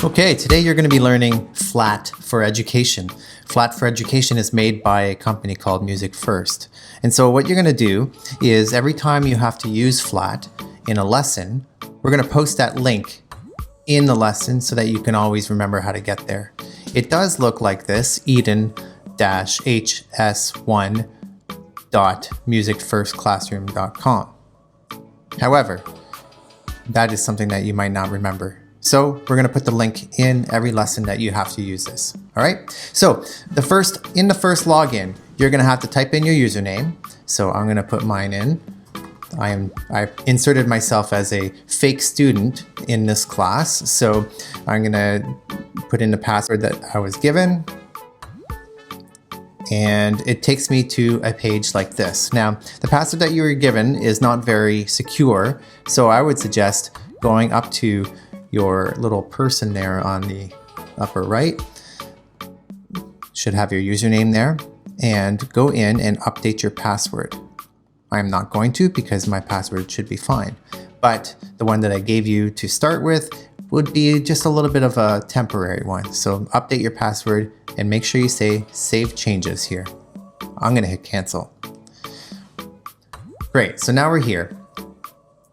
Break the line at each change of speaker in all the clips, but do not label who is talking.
Okay, today you're going to be learning Flat for Education. Flat for Education is made by a company called MusicFirst. And so what you're going to do is every time you have to use Flat in a lesson, we're going to post that link in the lesson so that you can always remember how to get there. It does look like this, eden-hs1.musicfirstclassroom.com. However, that is something that you might not remember. So we're going to put the link in every lesson that you have to use this. All right. So in the first login, you're going to have to type in your username. So I'm going to put mine in. I inserted myself as a fake student in this class. So I'm going to put in the password that I was given. And it takes me to a page like this. Now, the password that you were given is not very secure. So I would suggest going up to your little person there on the upper right. Should have your username there, and go in and update your password. I'm not going to because my password should be fine, but the one that I gave you to start with would be just a little bit of a temporary one. So update your password and make sure you say save changes here. I'm gonna hit cancel. Great, so now we're here.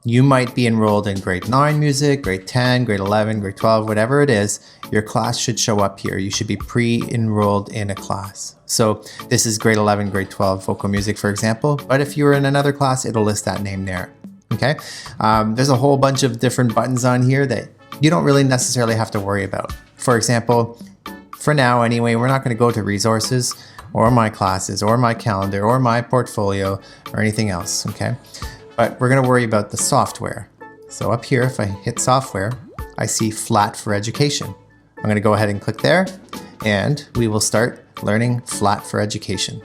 You might be enrolled in grade 9 music, grade 10, grade 11, grade 12, whatever it is, your class should show up here. You should be pre-enrolled in a class. So this is grade 11, grade 12 vocal music, for example, but if you were in another class, it'll list that name there, okay? There's a whole bunch of different buttons on here that you don't really necessarily have to worry about. For example, for now anyway, we're not gonna go to resources or my classes or my calendar or my portfolio or anything else, okay? But we're going to worry about the software. So up here, if I hit software, I see Flat for Education. I'm going to go ahead and click there, and we will start learning Flat for Education.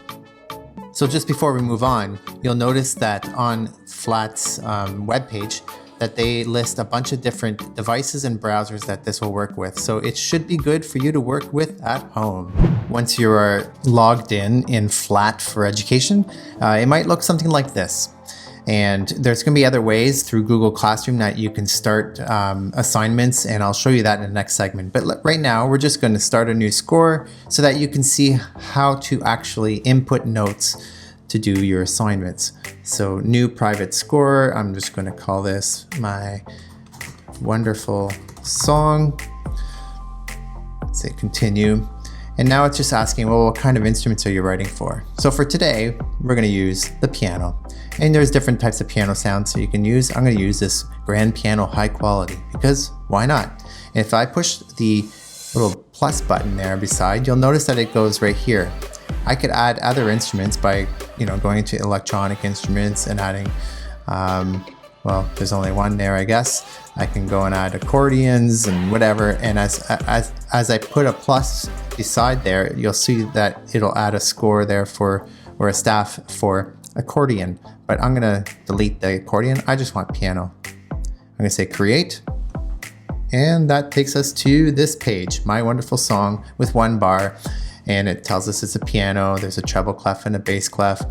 So just before we move on, you'll notice that on Flat's webpage that they list a bunch of different devices and browsers that this will work with. So it should be good for you to work with at home. Once you are logged in Flat for Education, it might look something like this. And there's going to be other ways through Google Classroom that you can start assignments, and I'll show you that in the next segment. But right now, we're just going to start a new score so that you can see how to actually input notes to do your assignments. So new private score, I'm just going to call this my wonderful song. Say continue. And now it's just asking, well, what kind of instruments are you writing for? So for today, we're going to use the piano. And there's different types of piano sounds so you can use. I'm going to use this grand piano high quality because why not? And if I push the little plus button there beside, you'll notice that it goes right here. I could add other instruments by, going into electronic instruments and adding, well, there's only one there, I guess. I can go and add accordions and whatever. And as I put a plus beside there, you'll see that it'll add a score there or a staff for accordion. But I'm gonna delete the accordion. I just want piano. I'm gonna say create. And that takes us to this page, my wonderful song with one bar. And it tells us it's a piano. There's a treble clef and a bass clef.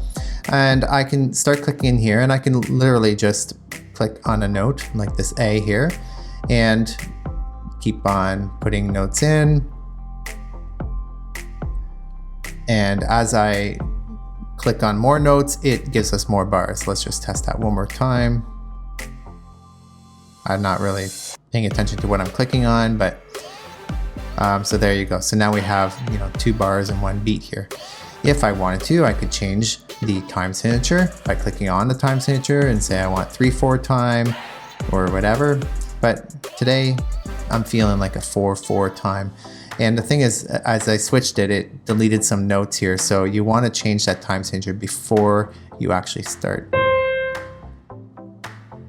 And I can start clicking in here and I can literally just click on a note like this A here and keep on putting notes in. And as I click on more notes, it gives us more bars. Let's just test that one more time. I'm not really paying attention to what I'm clicking on, but so there you go. So now we have 2 bars and 1 beat here. If I wanted to, I could change the time signature by clicking on the time signature and say I want 3/4 time or whatever. But today I'm feeling like a 4/4 time. And the thing is, as I switched it, it deleted some notes here. So you want to change that time signature before you actually start.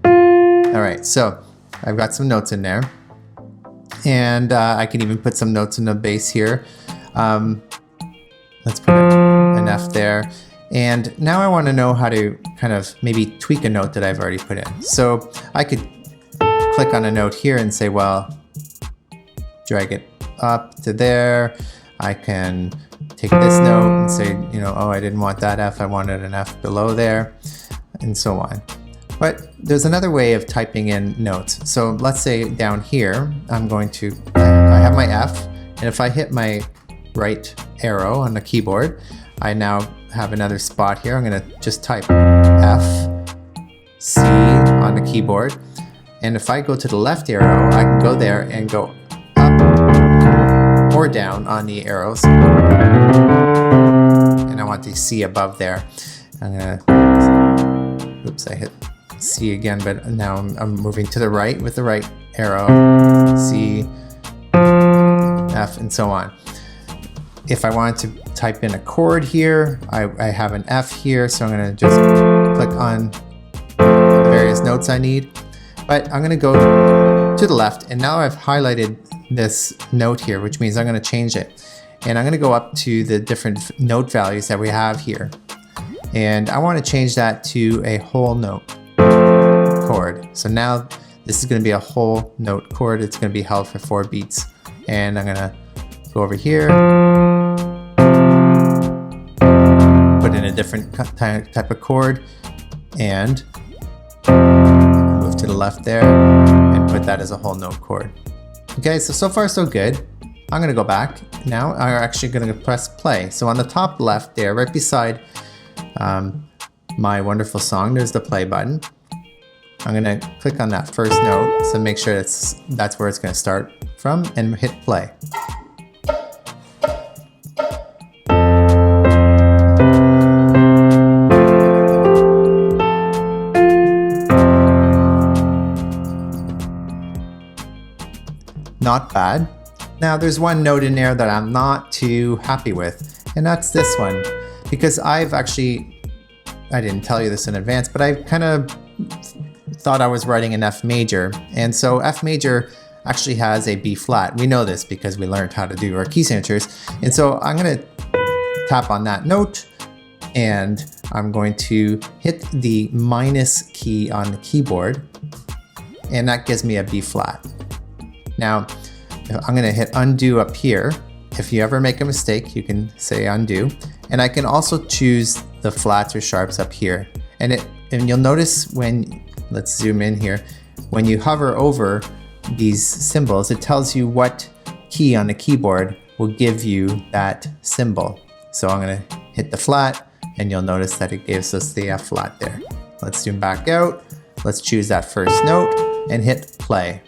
All right, so I've got some notes in there. And I can even put some notes in the bass here. Let's put an F there. And now I want to know how to kind of maybe tweak a note that I've already put in. So I could click on a note here and say, well, drag it up to there. I can take this note and say, oh, I didn't want that F. I wanted an F below there, and so on. But there's another way of typing in notes. So let's say down here, I'm going to, I have my F, and if I hit my right arrow on the keyboard, I now have another spot here. I'm gonna just type F, C on the keyboard. And if I go to the left arrow, I can go there and go up or down on the arrows. And I want the C above there. I'm gonna, oops, I hit C again, but now I'm moving to the right with the right arrow, C, F, and so on. If I wanted to type in a chord here, I have an F here, so I'm gonna just click on the various notes I need. But I'm gonna go to the left, and now I've highlighted this note here, which means I'm gonna change it. And I'm gonna go up to the different note values that we have here. And I wanna change that to a whole note chord. So now this is gonna be a whole note chord. It's gonna be held for 4 beats. And I'm gonna go over here, put in a different type of chord, and move to the left there and put that as a whole note chord. Okay, so far so good. I'm gonna go back. Now I'm actually gonna press play. So on the top left there, right beside my wonderful song, there's the play button. I'm gonna click on that first note, so make sure that's where it's gonna start from, and hit play. Not bad. Now there's one note in there that I'm not too happy with, and that's this one, because I didn't tell you this in advance, but I kind of thought I was writing an F major, and so F major actually has a B flat. We know this because we learned how to do our key signatures, and so I'm going to tap on that note, and I'm going to hit the minus key on the keyboard, and that gives me a B flat. Now, I'm gonna hit undo up here. If you ever make a mistake, you can say undo. And I can also choose the flats or sharps up here. And you'll notice when, let's zoom in here, when you hover over these symbols, it tells you what key on the keyboard will give you that symbol. So I'm gonna hit the flat, and you'll notice that it gives us the F flat there. Let's zoom back out. Let's choose that first note and hit play.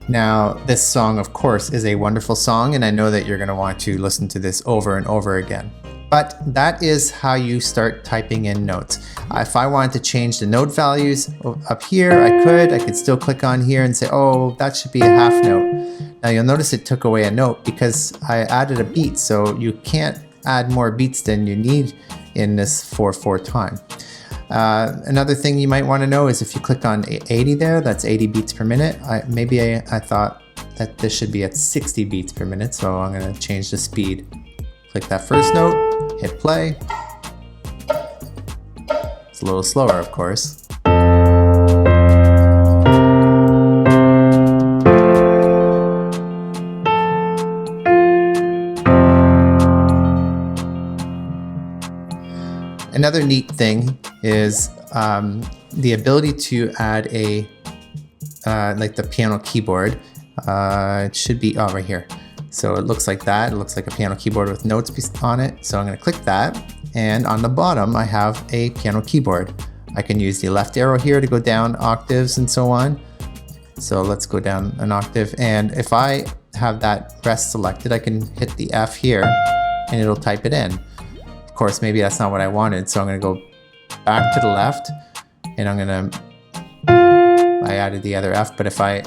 Now, this song, of course, is a wonderful song, and I know that you're going to want to listen to this over and over again. But that is how you start typing in notes. If I wanted to change the note values up here, I could still click on here and say, oh, that should be a half note. Now you'll notice it took away a note because I added a beat, so you can't add more beats than you need in this 4/4 time. Another thing you might want to know is if you click on 80 there, that's 80 beats per minute. I thought that this should be at 60 beats per minute, so I'm going to change the speed. Click that first note, hit play. It's a little slower, of course. Another neat thing is the ability to add like the piano keyboard. It should be right here. So it looks like that. It looks like a piano keyboard with notes on it. So I'm going to click that, and on the bottom I have a piano keyboard. I can use the left arrow here to go down octaves and so on. So let's go down an octave, and if I have that rest selected, I can hit the F here and it'll type it in. Of course, maybe that's not what I wanted, so I'm going to go back to the left, and I added the other F, but if I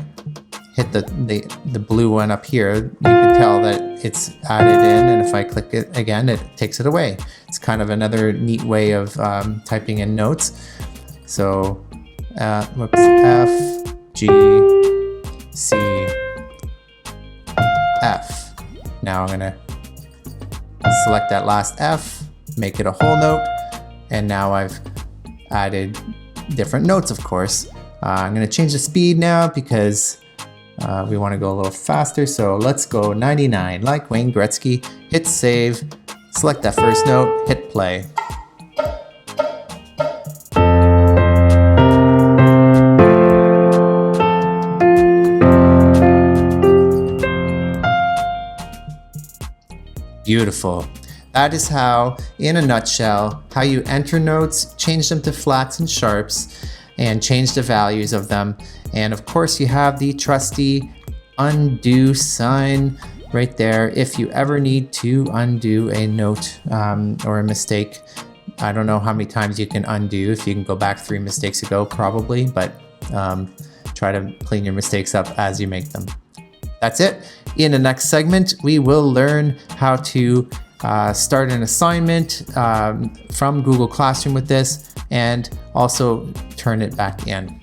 hit the blue one up here, you can tell that it's added in, and if I click it again, it takes it away. It's kind of another neat way of typing in notes. So F, G, C, F. Now I'm gonna select that last F, make it a whole note, and now I've added different notes, of course. I'm gonna change the speed now because We want to go a little faster, so let's go 99, like Wayne Gretzky. Hit save, select that first note, hit play. Beautiful. That is how, in a nutshell, how you enter notes, change them to flats and sharps, and change the values of them. And of course, you have the trusty undo sign right there if you ever need to undo a note or a mistake. I don't know how many times you can undo, if you can go back 3 mistakes ago, probably, but try to clean your mistakes up as you make them. That's it. In the next segment, we will learn how to start an assignment from Google Classroom with this, and also turn it back in.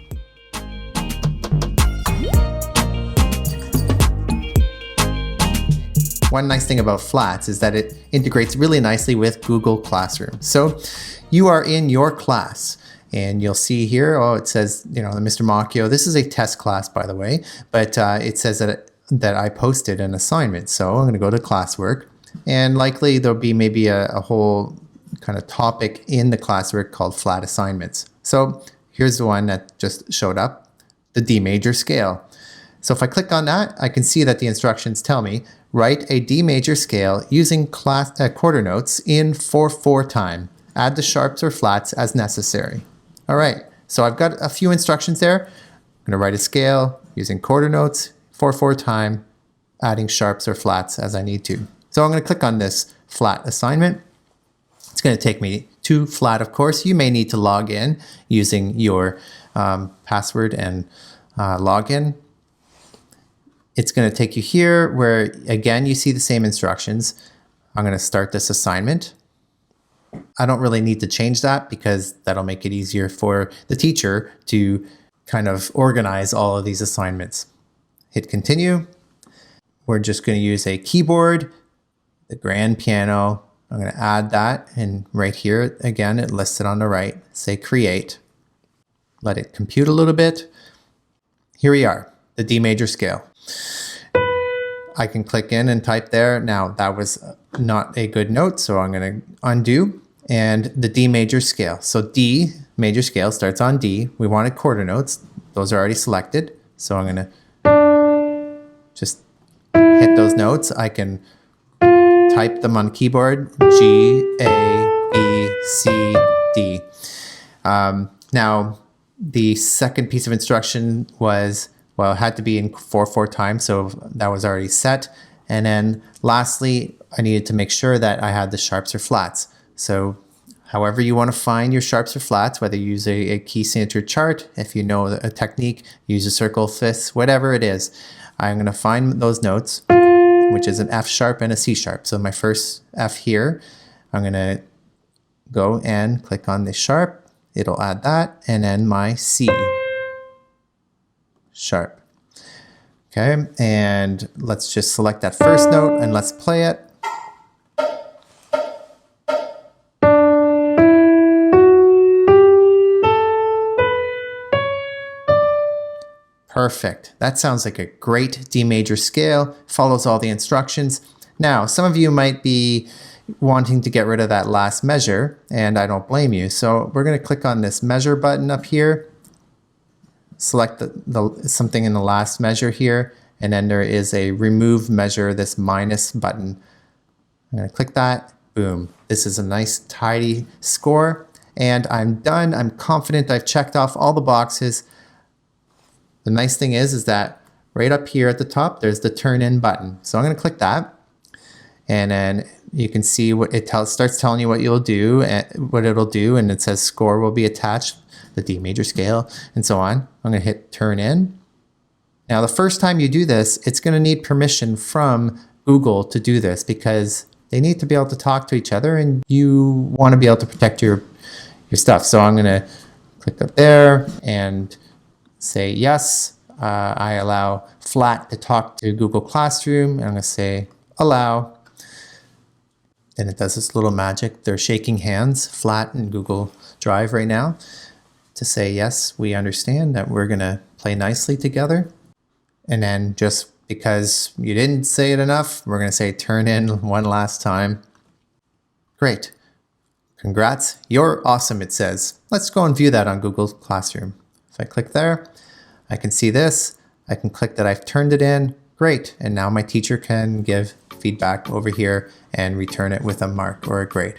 One nice thing about Flats is that it integrates really nicely with Google Classroom. So you are in your class, and you'll see here, it says, Mr. Macchio. This is a test class, by the way, but it says that I posted an assignment. So I'm going to go to classwork, and likely there'll be maybe a whole kind of topic in the classwork called flat assignments. So here's the one that just showed up, the D major scale. So if I click on that, I can see that the instructions tell me, write a D major scale using quarter notes in 4/4 time. Add the sharps or flats as necessary. All right, so I've got a few instructions there. I'm going to write a scale using quarter notes, 4/4 time, adding sharps or flats as I need to. So I'm going to click on this flat assignment. It's going to take me to flat, of course. You may need to log in using your password and login. It's going to take you here where, again, you see the same instructions. I'm going to start this assignment. I don't really need to change that because that'll make it easier for the teacher to kind of organize all of these assignments. Hit continue. We're just going to use a keyboard, the grand piano. I'm going to add that, and right here, again, it lists it on the right. Say create. Let it compute a little bit. Here we are, the D major scale. I can click in and type there. Now, that was not a good note, so I'm going to undo, and the D major scale. So D major scale starts on D. We wanted quarter notes. Those are already selected, so I'm going to just hit those notes. I can type them on keyboard, G, A, B, C, D. Now, the second piece of instruction was, it had to be in 4/4 time, so that was already set. And then lastly, I needed to make sure that I had the sharps or flats. So however you want to find your sharps or flats, whether you use a key signature chart, if you know a technique, use a circle fifths, whatever it is, I'm going to find those notes, which is an F sharp and a C sharp. So my first F here, I'm going to go and click on the sharp. It'll add that, and then my C sharp. Okay, and let's just select that first note and let's play it. Perfect. That sounds like a great D major scale, follows all the instructions. Now, some of you might be wanting to get rid of that last measure, and I don't blame you. So we're going to click on this measure button up here, select something in the last measure here, and then there is a remove measure, this minus button. I'm going to click that. Boom. This is a nice tidy score, and I'm done. I'm confident I've checked off all the boxes. The nice thing is that right up here at the top, there's the turn in button. So I'm going to click that, and then you can see what it starts telling you what you'll do, what it'll do, and it says score will be attached, the D major scale, and so on. I'm going to hit turn in. Now, the first time you do this, it's going to need permission from Google to do this because they need to be able to talk to each other, and you want to be able to protect your stuff. So I'm going to click up there and say yes. I allow Flat to talk to Google Classroom. And I'm going to say allow. And it does this little magic. They're shaking hands, Flat and Google Drive right now, to say, yes, we understand that we're going to play nicely together. And then just because you didn't say it enough, we're going to say turn in one last time. Great. Congrats. You're awesome, it says. Let's go and view that on Google Classroom. If I click there, I can see this. I can click that I've turned it in. Great. And now my teacher can give feedback over here and return it with a mark or a grade.